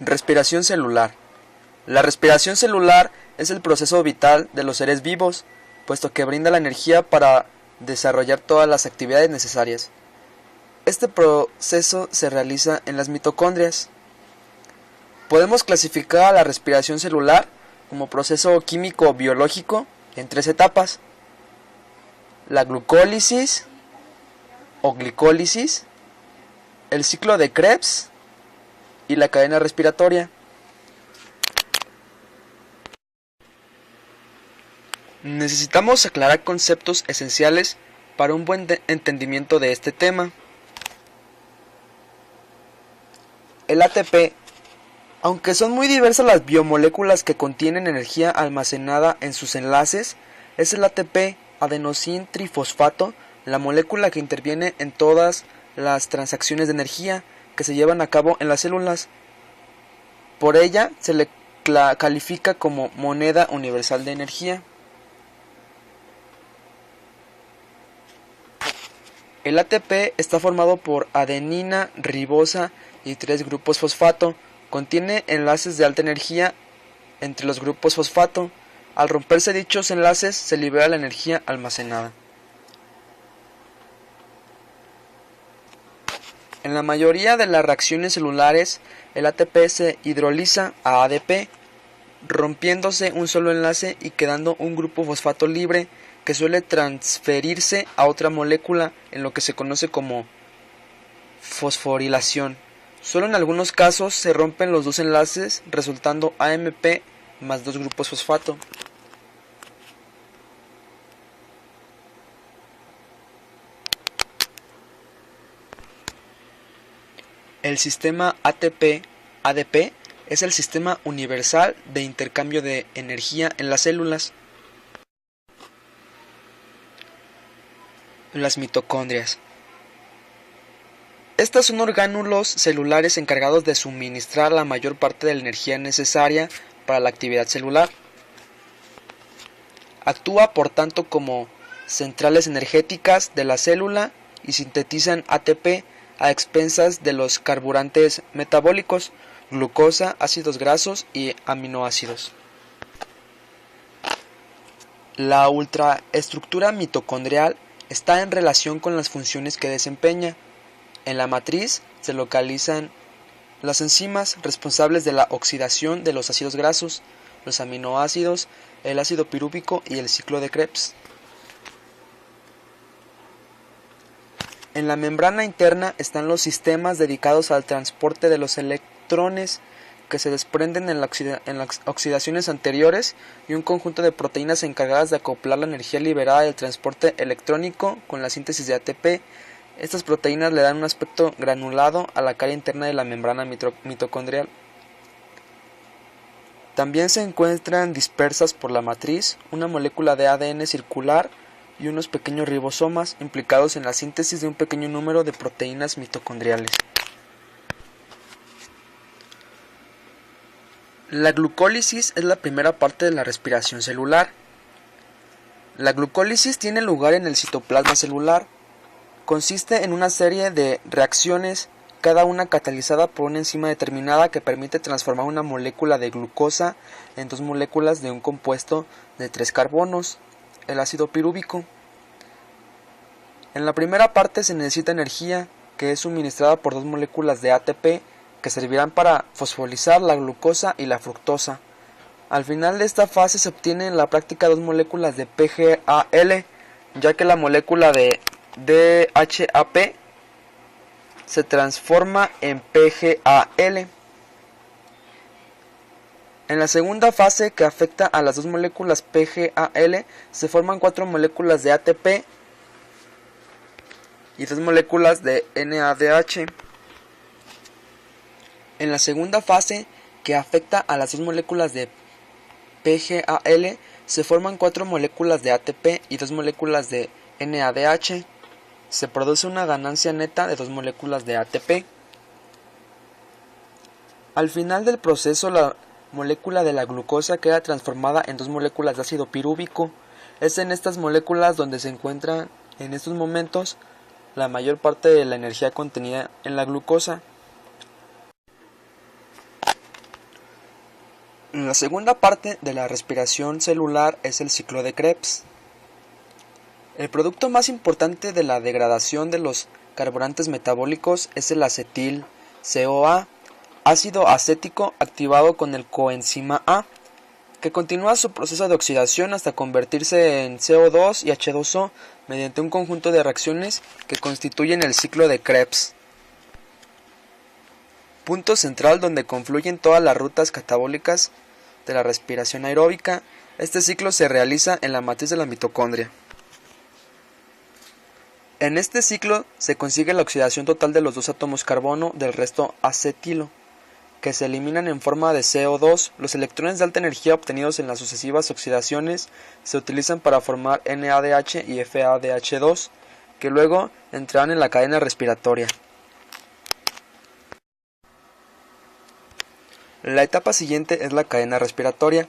Respiración celular. La respiración celular es el proceso vital de los seres vivos, puesto que brinda la energía para desarrollar todas las actividades necesarias. Este proceso se realiza en las mitocondrias. Podemos clasificar a la respiración celular como proceso químico biológico en 3 etapas: la glucólisis o glicólisis, el ciclo de Krebs y la cadena respiratoria. Necesitamos aclarar conceptos esenciales para un buen entendimiento de este tema. El ATP. Aunque son muy diversas las biomoléculas que contienen energía almacenada en sus enlaces, es el ATP, adenosín trifosfato, la molécula que interviene en todas las transacciones de energía que se llevan a cabo en las células. Por ella se le califica como moneda universal de energía. El ATP está formado por adenina, ribosa y 3 grupos fosfato. Contiene enlaces de alta energía entre los grupos fosfato. Al romperse dichos enlaces se libera la energía almacenada. En la mayoría de las reacciones celulares, el ATP se hidroliza a ADP, rompiéndose un solo enlace y quedando un grupo fosfato libre que suele transferirse a otra molécula en lo que se conoce como fosforilación. Solo en algunos casos se rompen los dos enlaces, resultando AMP más 2 grupos fosfato. El sistema ATP-ADP es el sistema universal de intercambio de energía en las células. Las mitocondrias. Estas son orgánulos celulares encargados de suministrar la mayor parte de la energía necesaria para la actividad celular. Actúa por tanto como centrales energéticas de la célula y sintetizan ATP a expensas de los carburantes metabólicos, glucosa, ácidos grasos y aminoácidos. La ultraestructura mitocondrial está en relación con las funciones que desempeña. En la matriz se localizan las enzimas responsables de la oxidación de los ácidos grasos, los aminoácidos, el ácido pirúvico y el ciclo de Krebs. En la membrana interna están los sistemas dedicados al transporte de los electrones que se desprenden en las oxidaciones anteriores y un conjunto de proteínas encargadas de acoplar la energía liberada del transporte electrónico con la síntesis de ATP. Estas proteínas le dan un aspecto granulado a la cara interna de la membrana mitocondrial. También se encuentran dispersas por la matriz una molécula de ADN circular y unos pequeños ribosomas implicados en la síntesis de un pequeño número de proteínas mitocondriales. La glucólisis es la primera parte de la respiración celular. La glucólisis tiene lugar en el citoplasma celular. Consiste en una serie de reacciones, cada una catalizada por una enzima determinada que permite transformar una molécula de glucosa en 2 moléculas de un compuesto de 3 carbonos, el ácido pirúvico. En la primera parte se necesita energía, que es suministrada por 2 moléculas de ATP que servirán para fosforilizar la glucosa y la fructosa. Al final de esta fase se obtienen en la práctica 2 moléculas de PGAL, ya que la molécula de DHAP se transforma en PGAL. En la segunda fase, que afecta a las 2 moléculas PGAL, se forman 4 moléculas de ATP y 2 moléculas de NADH. En la segunda fase, que afecta a las 2 moléculas de PGAL, se forman 4 moléculas de ATP y 2 moléculas de NADH. Se produce una ganancia neta de 2 moléculas de ATP. Al final del proceso, la molécula de la glucosa queda transformada en 2 moléculas de ácido pirúvico. Es en estas moléculas donde se encuentra en estos momentos la mayor parte de la energía contenida en la glucosa. La segunda parte de la respiración celular es el ciclo de Krebs. El producto más importante de la degradación de los carburantes metabólicos es el acetil-CoA, ácido acético activado con el coenzima A, que continúa su proceso de oxidación hasta convertirse en CO2 y H2O mediante un conjunto de reacciones que constituyen el ciclo de Krebs. Punto central donde confluyen todas las rutas catabólicas de la respiración aeróbica. Este ciclo se realiza en la matriz de la mitocondria. En este ciclo se consigue la oxidación total de los dos átomos carbono del resto acetilo, que se eliminan en forma de CO2. Los electrones de alta energía obtenidos en las sucesivas oxidaciones se utilizan para formar NADH y FADH2, que luego entrarán en la cadena respiratoria. La etapa siguiente es la cadena respiratoria.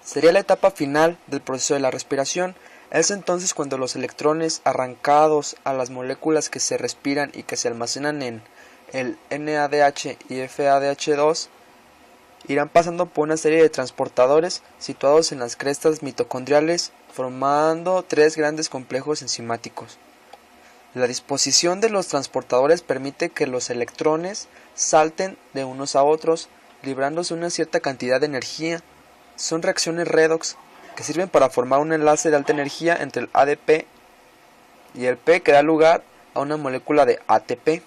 Sería la etapa final del proceso de la respiración. Es entonces cuando los electrones arrancados a las moléculas que se respiran y que se almacenan en el NADH y FADH2 irán pasando por una serie de transportadores situados en las crestas mitocondriales, formando tres grandes complejos enzimáticos. La disposición de los transportadores permite que los electrones salten de unos a otros, librándose una cierta cantidad de energía. Son reacciones redox que sirven para formar un enlace de alta energía entre el ADP y el P, que da lugar a una molécula de ATP.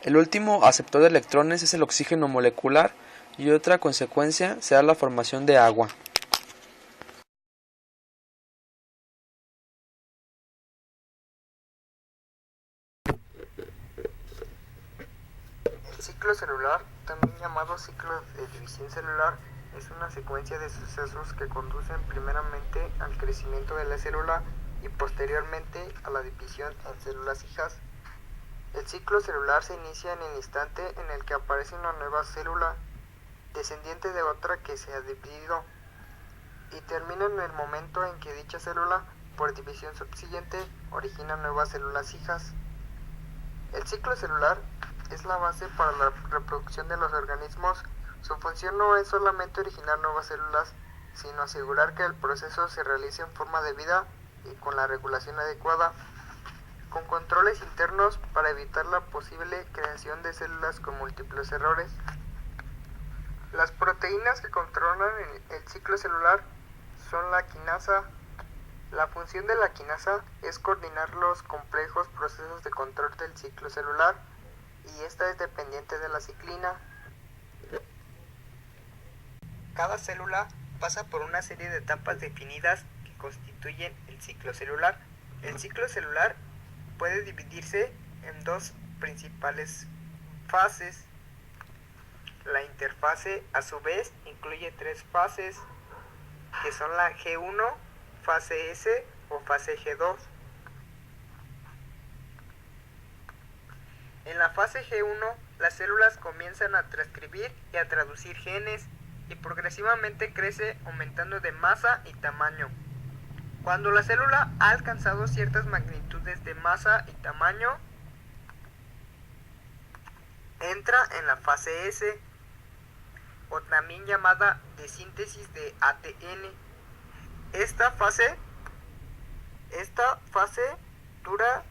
El último aceptor de electrones es el oxígeno molecular, y otra consecuencia será la formación de agua. El ciclo celular, también llamado ciclo de división celular, es una secuencia de sucesos que conducen primeramente al crecimiento de la célula y posteriormente a la división en células hijas. El ciclo celular se inicia en el instante en el que aparece una nueva célula, descendiente de otra que se ha dividido, y termina en el momento en que dicha célula, por división subsiguiente, origina nuevas células hijas. El ciclo celular es la base para la reproducción de los organismos. Su función no es solamente originar nuevas células, sino asegurar que el proceso se realice en forma debida y con la regulación adecuada, con controles internos para evitar la posible creación de células con múltiples errores. Las proteínas que controlan el ciclo celular son la quinasa. La función de la quinasa es coordinar los complejos procesos de control del ciclo celular, y esta es dependiente de la ciclina. Cada célula pasa por una serie de etapas definidas que constituyen el ciclo celular. El ciclo celular puede dividirse en dos principales fases. La interfase, a su vez, incluye tres fases, que son la G1, fase S o fase G2. En la fase G1, las células comienzan a transcribir y a traducir genes, y progresivamente crece aumentando de masa y tamaño. Cuando la célula ha alcanzado ciertas magnitudes de masa y tamaño, entra en la fase S, o también llamada de síntesis de ATN. Esta fase dura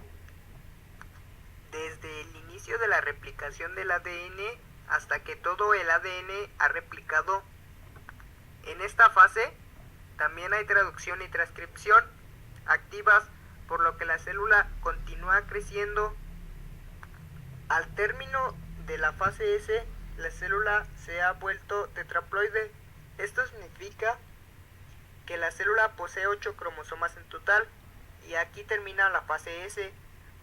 desde el inicio de la replicación del ADN hasta que todo el ADN ha replicado. En esta fase también hay traducción y transcripción activas, por lo que la célula continúa creciendo. Al término de la fase S, la célula se ha vuelto tetraploide. Esto significa que la célula posee 8 cromosomas en total, y aquí termina la fase S,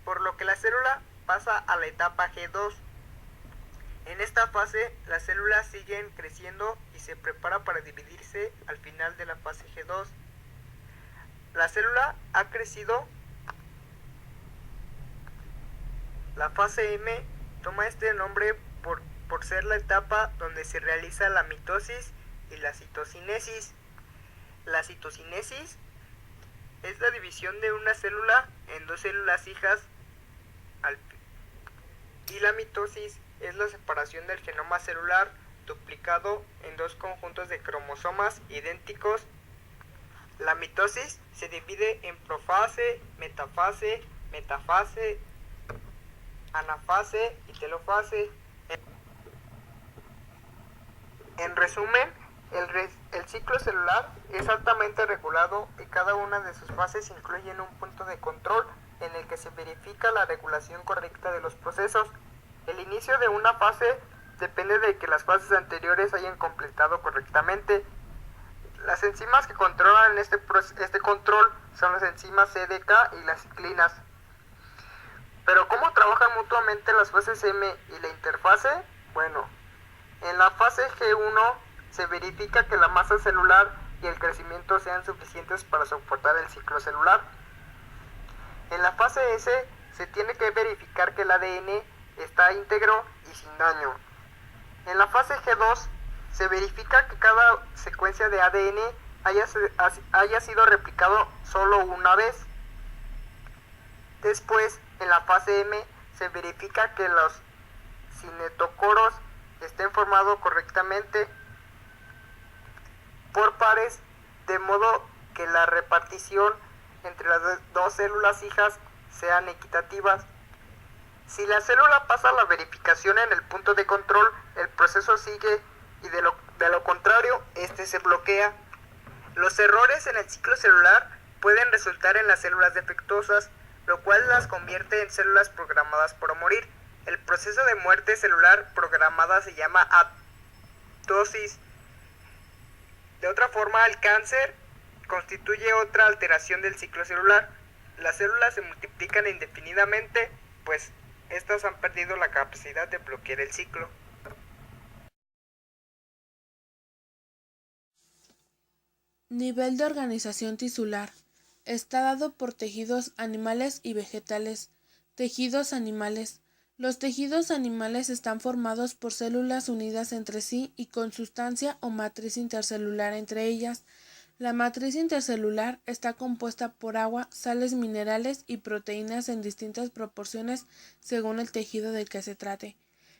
por lo que la célula pasa a la etapa G2. En esta fase, las células siguen creciendo y se prepara para dividirse al final de la fase G2. La célula ha crecido. La fase M toma este nombre por ser la etapa donde se realiza la mitosis y la citocinesis. La citocinesis es la división de una célula en dos células hijas, y la mitosis es la separación del genoma celular, duplicado en dos conjuntos de cromosomas idénticos. La mitosis se divide en profase, metafase, anafase y telofase. En resumen, el ciclo celular es altamente regulado y cada una de sus fases incluye un punto de control en el que se verifica la regulación correcta de los procesos. El inicio de una fase depende de que las fases anteriores hayan completado correctamente. Las enzimas que controlan este control son las enzimas CDK y las ciclinas. Pero ¿cómo trabajan mutuamente las fases M y la interfase? Bueno, en la fase G1 se verifica que la masa celular y el crecimiento sean suficientes para soportar el ciclo celular. En la fase S se tiene que verificar que el ADN está íntegro y sin daño. En la fase G2 se verifica que cada secuencia de ADN haya sido replicado solo una vez. Después, en la fase M se verifica que los cinetocoros estén formados correctamente por pares, de modo que la repartición entre las dos células hijas sean equitativas. Si la célula pasa la verificación en el punto de control, el proceso sigue y de lo contrario, este se bloquea. Los errores en el ciclo celular pueden resultar en las células defectuosas, lo cual las convierte en células programadas para morir. El proceso de muerte celular programada se llama apoptosis. De otra forma, el cáncer constituye otra alteración del ciclo celular. Las células se multiplican indefinidamente, pues estas han perdido la capacidad de bloquear el ciclo. Nivel de organización tisular. Está dado por tejidos animales y vegetales. Tejidos animales. Los tejidos animales están formados por células unidas entre sí y con sustancia o matriz intercelular entre ellas. La matriz intercelular está compuesta por agua, sales minerales y proteínas en distintas proporciones según el tejido del que se trate.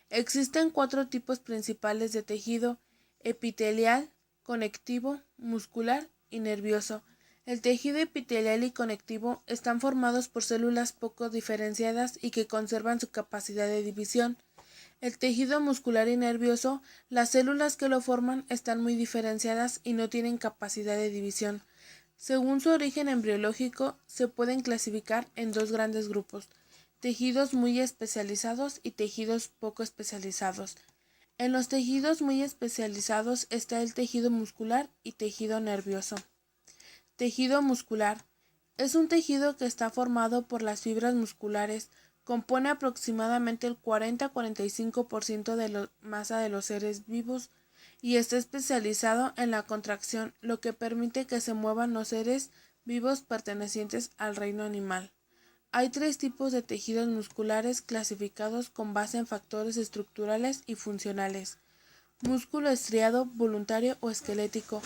Existen 4 tipos principales de tejido: epitelial, conectivo, muscular y nervioso. El tejido epitelial y conectivo están formados por células poco diferenciadas y que conservan su capacidad de división. El tejido muscular y nervioso, las células que lo forman están muy diferenciadas y no tienen capacidad de división. Según su origen embriológico, se pueden clasificar en 2 grandes grupos: tejidos muy especializados y tejidos poco especializados. En los tejidos muy especializados está el tejido muscular y tejido nervioso. Tejido muscular. Es un tejido que está formado por las fibras musculares, compone aproximadamente el 40-45% de la masa de los seres vivos y está especializado en la contracción, lo que permite que se muevan los seres vivos pertenecientes al reino animal. Hay 3 tipos de tejidos musculares clasificados con base en factores estructurales y funcionales: músculo estriado, voluntario o esquelético,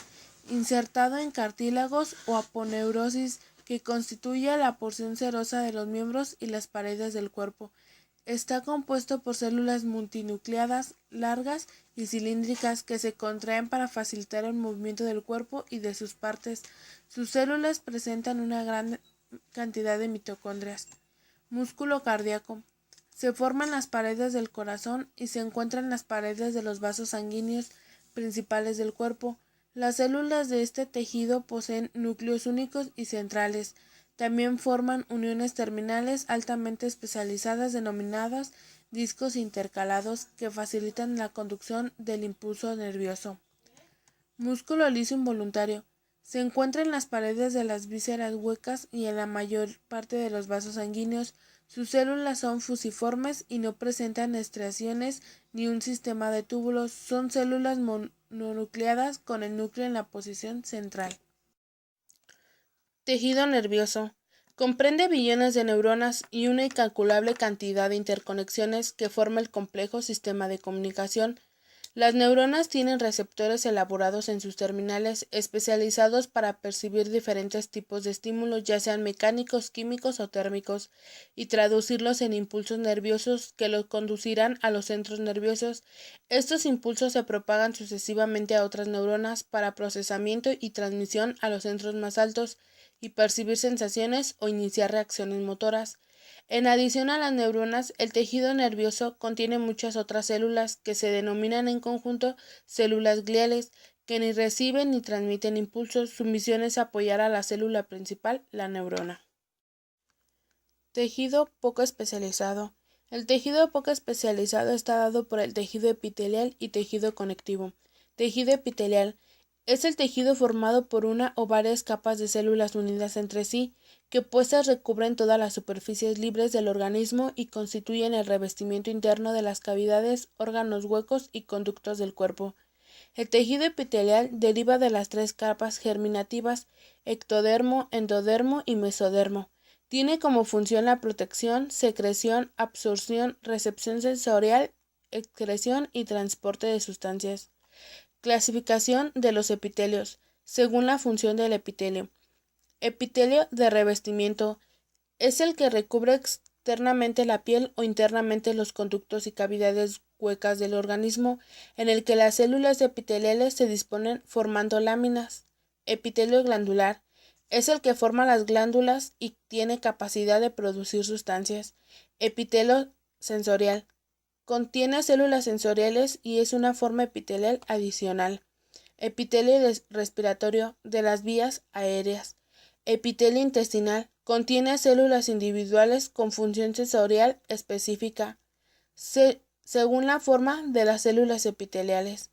insertado en cartílagos o aponeurosis, que constituye la porción serosa de los miembros y las paredes del cuerpo. Está compuesto por células multinucleadas, largas y cilíndricas que se contraen para facilitar el movimiento del cuerpo y de sus partes. Sus células presentan una gran cantidad de mitocondrias. Músculo cardíaco. Se forma en las paredes del corazón y se encuentra en las paredes de los vasos sanguíneos principales del cuerpo. Las células de este tejido poseen núcleos únicos y centrales. También forman uniones terminales altamente especializadas denominadas discos intercalados que facilitan la conducción del impulso nervioso. Músculo liso involuntario. Se encuentra en las paredes de las vísceras huecas y en la mayor parte de los vasos sanguíneos. Sus células son fusiformes y no presentan estriaciones ni un sistema de túbulos. Son células mononucleadas con el núcleo en la posición central. Tejido nervioso. Comprende billones de neuronas y una incalculable cantidad de interconexiones que forma el complejo sistema de comunicación. Las neuronas tienen receptores elaborados en sus terminales especializados para percibir diferentes tipos de estímulos, ya sean mecánicos, químicos o térmicos, y traducirlos en impulsos nerviosos que los conducirán a los centros nerviosos. Estos impulsos se propagan sucesivamente a otras neuronas para procesamiento y transmisión a los centros más altos y percibir sensaciones o iniciar reacciones motoras. En adición a las neuronas, el tejido nervioso contiene muchas otras células que se denominan en conjunto células gliales, que ni reciben ni transmiten impulsos. Su misión es apoyar a la célula principal, la neurona. Tejido poco especializado. El tejido poco especializado está dado por el tejido epitelial y tejido conectivo. Tejido epitelial es el tejido formado por una o varias capas de células unidas entre sí, que puestas recubren todas las superficies libres del organismo y constituyen el revestimiento interno de las cavidades, órganos huecos y conductos del cuerpo. El tejido epitelial deriva de las tres capas germinativas: ectodermo, endodermo y mesodermo. Tiene como función la protección, secreción, absorción, recepción sensorial, excreción y transporte de sustancias. Clasificación de los epitelios, según la función del epitelio. Epitelio de revestimiento es el que recubre externamente la piel o internamente los conductos y cavidades huecas del organismo, en el que las células epiteliales se disponen formando láminas. Epitelio glandular es el que forma las glándulas y tiene capacidad de producir sustancias. Epitelio sensorial contiene células sensoriales y es una forma epitelial adicional. Epitelio respiratorio de las vías aéreas. Epitelio intestinal contiene células individuales con función sensorial específica, según la forma de las células epiteliales.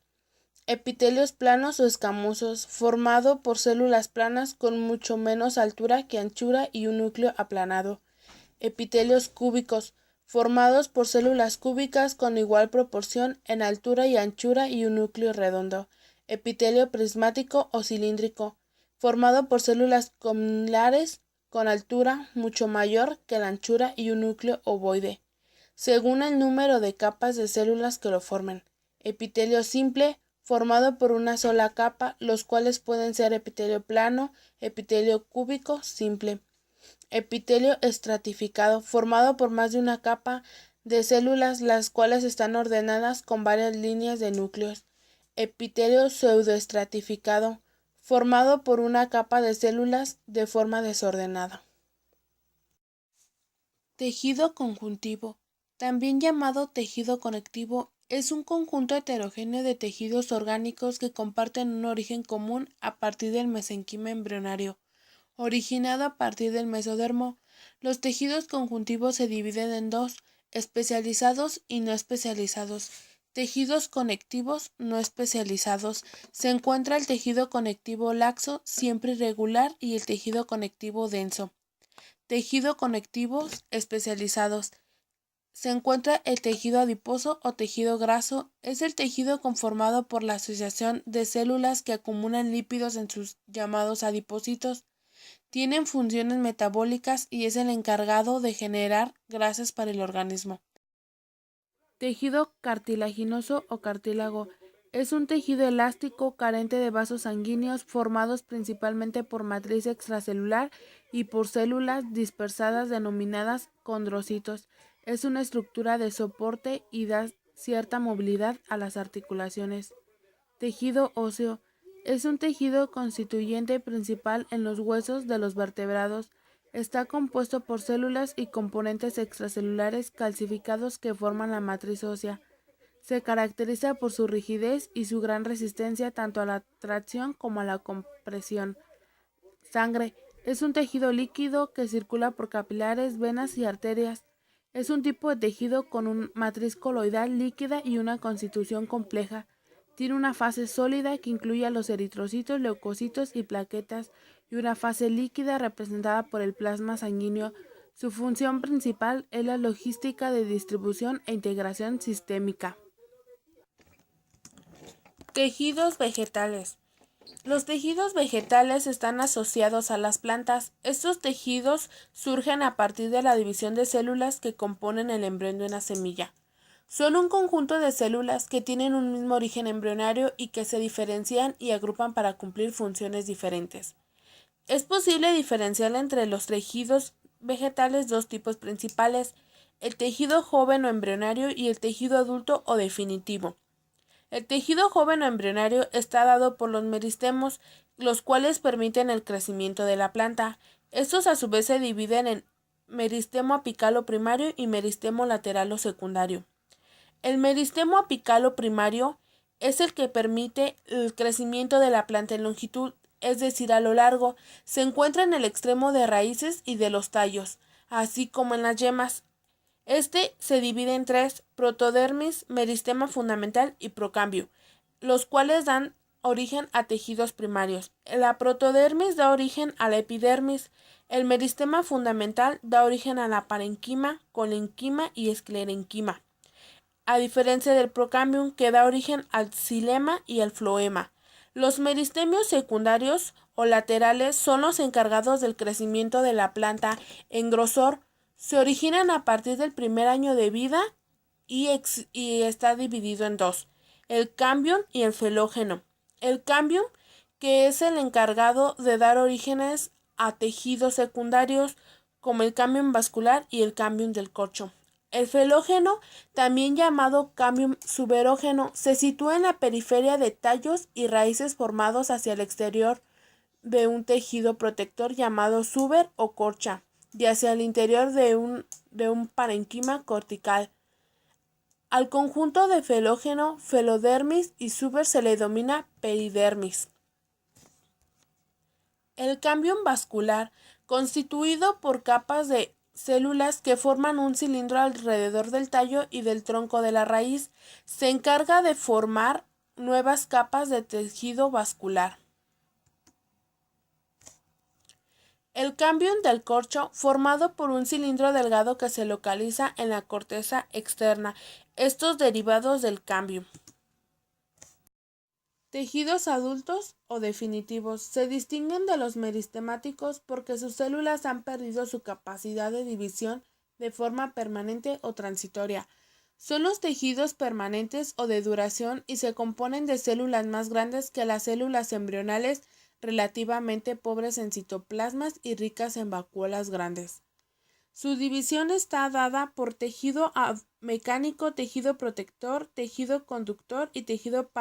Epitelios planos o escamosos, formado por células planas con mucho menos altura que anchura y un núcleo aplanado. Epitelios cúbicos, formados por células cúbicas con igual proporción en altura y anchura y un núcleo redondo. Epitelio prismático o cilíndrico, formado por células comilares con altura mucho mayor que la anchura y un núcleo ovoide, según el número de capas de células que lo formen. Epitelio simple, formado por una sola capa, los cuales pueden ser epitelio plano, epitelio cúbico simple. Epitelio estratificado, formado por más de una capa de células, las cuales están ordenadas con varias líneas de núcleos. Epitelio pseudoestratificado, formado por una capa de células de forma desordenada. Tejido conjuntivo, también llamado tejido conectivo, es un conjunto heterogéneo de tejidos orgánicos que comparten un origen común a partir del mesenquima embrionario, originado a partir del mesodermo. Los tejidos conjuntivos se dividen en dos: especializados y no especializados. Tejidos conectivos no especializados. Se encuentra el tejido conectivo laxo, siempre irregular, y el tejido conectivo denso. Tejido conectivos especializados. Se encuentra el tejido adiposo o tejido graso. Es el tejido conformado por la asociación de células que acumulan lípidos en sus llamados adipocitos. Tienen funciones metabólicas y es el encargado de generar grasas para el organismo. Tejido cartilaginoso o cartílago es un tejido elástico carente de vasos sanguíneos, formados principalmente por matriz extracelular y por células dispersadas denominadas condrocitos. Es una estructura de soporte y da cierta movilidad a las articulaciones. Tejido óseo es un tejido constituyente principal en los huesos de los vertebrados. Está compuesto por células y componentes extracelulares calcificados que forman la matriz ósea. Se caracteriza por su rigidez y su gran resistencia tanto a la tracción como a la compresión. Sangre es un tejido líquido que circula por capilares, venas y arterias. Es un tipo de tejido con una matriz coloidal líquida y una constitución compleja. Tiene una fase sólida que incluye a los eritrocitos, leucocitos y plaquetas, y una fase líquida representada por el plasma sanguíneo. Su función principal es la logística de distribución e integración sistémica. Tejidos vegetales. Los tejidos vegetales están asociados a las plantas. Estos tejidos surgen a partir de la división de células que componen el embrión de una semilla. Son un conjunto de células que tienen un mismo origen embrionario y que se diferencian y agrupan para cumplir funciones diferentes. Es posible diferenciar entre los tejidos vegetales dos tipos principales: el tejido joven o embrionario y el tejido adulto o definitivo. El tejido joven o embrionario está dado por los meristemos, los cuales permiten el crecimiento de la planta. Estos a su vez se dividen en meristemo apical o primario y meristemo lateral o secundario. El meristemo apical o primario es el que permite el crecimiento de la planta en longitud, es decir, a lo largo. Se encuentra en el extremo de raíces y de los tallos, así como en las yemas. Este se divide en tres: protodermis, meristema fundamental y procambio, los cuales dan origen a tejidos primarios. La protodermis da origen a la epidermis. El meristema fundamental da origen a la parenquima, colenquima y esclerenquima, a diferencia del procambium, que da origen al xilema y al floema. Los meristemios secundarios o laterales son los encargados del crecimiento de la planta en grosor. Se originan a partir del primer año de vida y está dividido en dos: el cambium y el felógeno. El cambium, que es el encargado de dar orígenes a tejidos secundarios como el cambium vascular y el cambium del corcho. El felógeno, también llamado cambium suberógeno, se sitúa en la periferia de tallos y raíces formados hacia el exterior de un tejido protector llamado suber o corcha, y hacia el interior de un parenquima cortical. Al conjunto de felógeno, felodermis y suber se le denomina peridermis. El cambium vascular, constituido por capas de células que forman un cilindro alrededor del tallo y del tronco de la raíz, se encarga de formar nuevas capas de tejido vascular. El cambium del corcho, formado por un cilindro delgado que se localiza en la corteza externa. Estos derivados del cambium. Tejidos adultos o definitivos se distinguen de los meristemáticos porque sus células han perdido su capacidad de división de forma permanente o transitoria. Son los tejidos permanentes o de duración y se componen de células más grandes que las células embrionales, relativamente pobres en citoplasmas y ricas en vacuolas grandes. Su división está dada por tejido mecánico, tejido protector, tejido conductor y tejido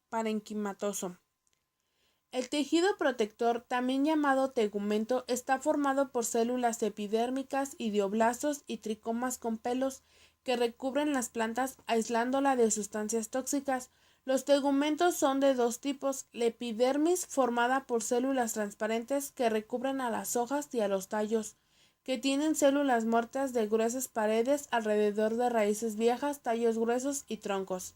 parenquimatoso. El tejido protector, también llamado tegumento, está formado por células epidérmicas, idioblastos y tricomas con pelos que recubren las plantas aislándola de sustancias tóxicas. Los tegumentos son de dos tipos: la epidermis, formada por células transparentes que recubren a las hojas y a los tallos, que tienen células muertas de gruesas paredes alrededor de raíces viejas, tallos gruesos y troncos.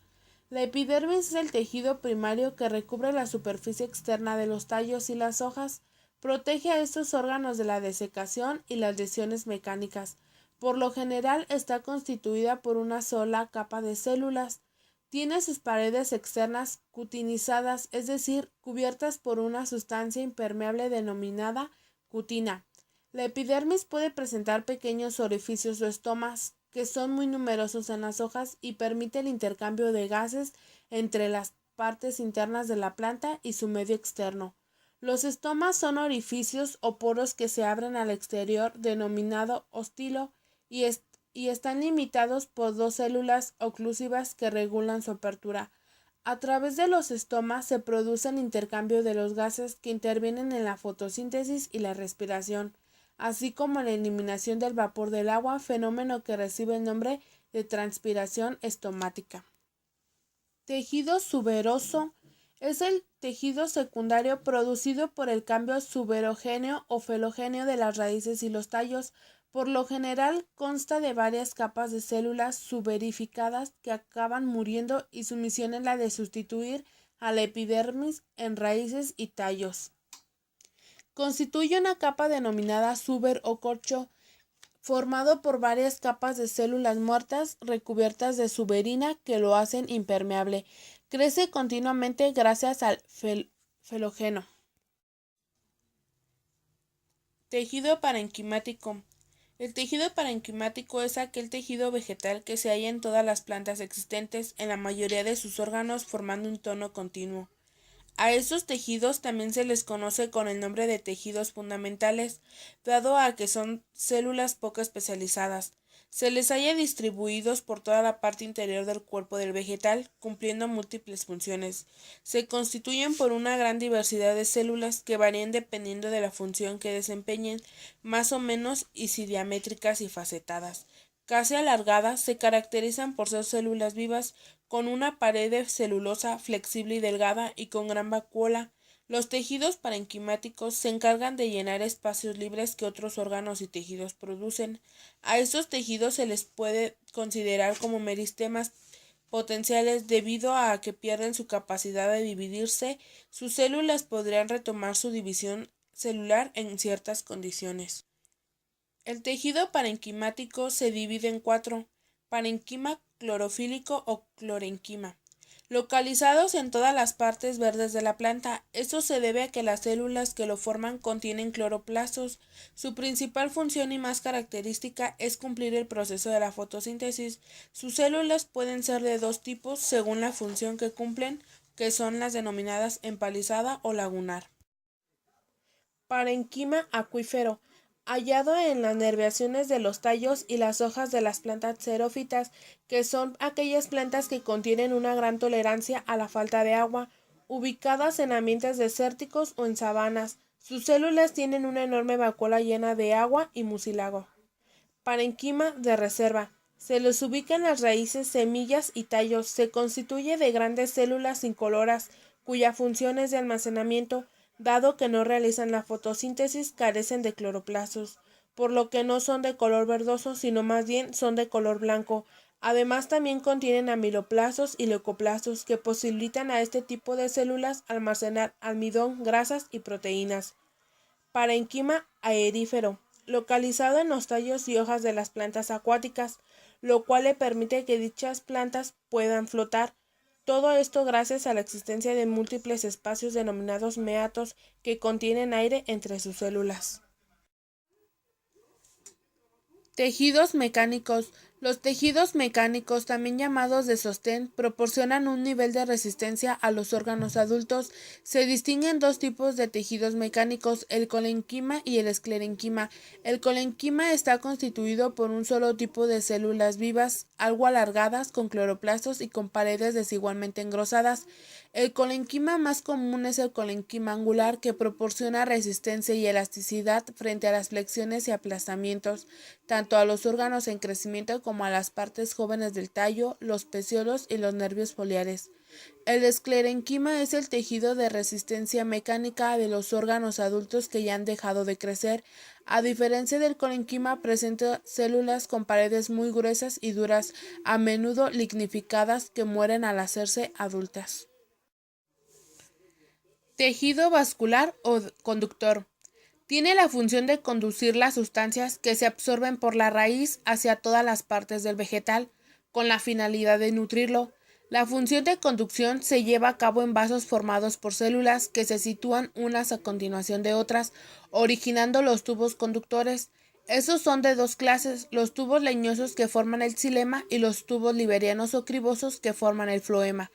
La epidermis es el tejido primario que recubre la superficie externa de los tallos y las hojas, protege a estos órganos de la desecación y las lesiones mecánicas. Por lo general está constituida por una sola capa de células. Tiene sus paredes externas cutinizadas, es decir, cubiertas por una sustancia impermeable denominada cutina. La epidermis puede presentar pequeños orificios o estomas, que son muy numerosos en las hojas y permite el intercambio de gases entre las partes internas de la planta y su medio externo. Los estomas son orificios o poros que se abren al exterior, denominado ostilo, y están limitados por dos células oclusivas que regulan su apertura. A través de los estomas se produce el intercambio de los gases que intervienen en la fotosíntesis y la respiración, así como la eliminación del vapor del agua, fenómeno que recibe el nombre de transpiración estomática. Tejido suberoso es el tejido secundario producido por el cambio suberógeno o felógeno de las raíces y los tallos. Por lo general consta de varias capas de células suberificadas que acaban muriendo, y su misión es la de sustituir a la epidermis en raíces y tallos. Constituye una capa denominada suber o corcho, formado por varias capas de células muertas recubiertas de suberina que lo hacen impermeable. Crece continuamente gracias al felógeno. Tejido parenquimático. El tejido parenquimático es aquel tejido vegetal que se halla en todas las plantas existentes en la mayoría de sus órganos formando un tono continuo. A estos tejidos también se les conoce con el nombre de tejidos fundamentales, dado a que son células poco especializadas. Se les halla distribuidos por toda la parte interior del cuerpo del vegetal, cumpliendo múltiples funciones. Se constituyen por una gran diversidad de células que varían dependiendo de la función que desempeñen, más o menos isidiamétricas y facetadas. Casi alargadas, se caracterizan por ser células vivas con una pared de celulosa flexible y delgada y con gran vacuola. Los tejidos parenquimáticos se encargan de llenar espacios libres que otros órganos y tejidos producen. A estos tejidos se les puede considerar como meristemas potenciales debido a que pierden su capacidad de dividirse. Sus células podrían retomar su división celular en ciertas condiciones. El tejido parenquimático se divide en cuatro: parenquima clorofílico o clorenquima, localizados en todas las partes verdes de la planta. Esto se debe a que las células que lo forman contienen cloroplastos. Su principal función y más característica es cumplir el proceso de la fotosíntesis. Sus células pueden ser de dos tipos según la función que cumplen, que son las denominadas empalizada o lagunar. Parenquima acuífero, hallado en las nerviaciones de los tallos y las hojas de las plantas xerófitas, que son aquellas plantas que contienen una gran tolerancia a la falta de agua, ubicadas en ambientes desérticos o en sabanas. Sus células tienen una enorme vacuola llena de agua y mucílago. Parenquima de reserva. Se les ubica en las raíces, semillas y tallos. Se constituye de grandes células incoloras, cuya función es de almacenamiento. Dado que no realizan la fotosíntesis, carecen de cloroplastos, por lo que no son de color verdoso, sino más bien son de color blanco. Además, también contienen amiloplastos y leucoplastos, que posibilitan a este tipo de células almacenar almidón, grasas y proteínas. Parenquima aerífero, localizado en los tallos y hojas de las plantas acuáticas, lo cual le permite que dichas plantas puedan flotar. Todo esto gracias a la existencia de múltiples espacios denominados meatos que contienen aire entre sus células. Tejidos mecánicos. Los tejidos mecánicos, también llamados de sostén, proporcionan un nivel de resistencia a los órganos adultos. Se distinguen dos tipos de tejidos mecánicos, el colenquima y el esclerenquima. El colenquima está constituido por un solo tipo de células vivas, algo alargadas, con cloroplastos y con paredes desigualmente engrosadas. El colenquima más común es el colenquima angular, que proporciona resistencia y elasticidad frente a las flexiones y aplastamientos, tanto a los órganos en crecimiento como a las partes jóvenes del tallo, los peciolos y los nervios foliares. El esclerenquima es el tejido de resistencia mecánica de los órganos adultos que ya han dejado de crecer. A diferencia del colenquima, presenta células con paredes muy gruesas y duras, a menudo lignificadas, que mueren al hacerse adultas. Tejido vascular o conductor. Tiene la función de conducir las sustancias que se absorben por la raíz hacia todas las partes del vegetal, con la finalidad de nutrirlo. La función de conducción se lleva a cabo en vasos formados por células que se sitúan unas a continuación de otras, originando los tubos conductores. Esos son de dos clases: los tubos leñosos, que forman el xilema, y los tubos liberianos o cribosos, que forman el floema.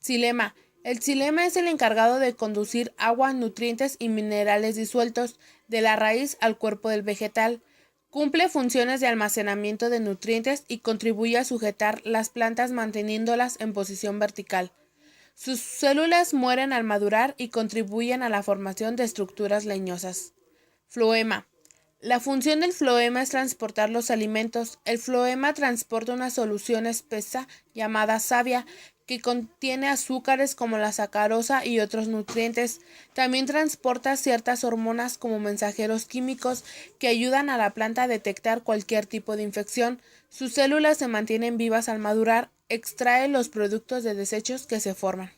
Xilema. El xilema es el encargado de conducir agua, nutrientes y minerales disueltos de la raíz al cuerpo del vegetal. Cumple funciones de almacenamiento de nutrientes y contribuye a sujetar las plantas manteniéndolas en posición vertical. Sus células mueren al madurar y contribuyen a la formación de estructuras leñosas. Floema. La función del floema es transportar los alimentos. El floema transporta una solución espesa llamada savia, que contiene azúcares como la sacarosa y otros nutrientes. También transporta ciertas hormonas como mensajeros químicos que ayudan a la planta a detectar cualquier tipo de infección. Sus células se mantienen vivas al madurar. Extrae los productos de desechos que se forman.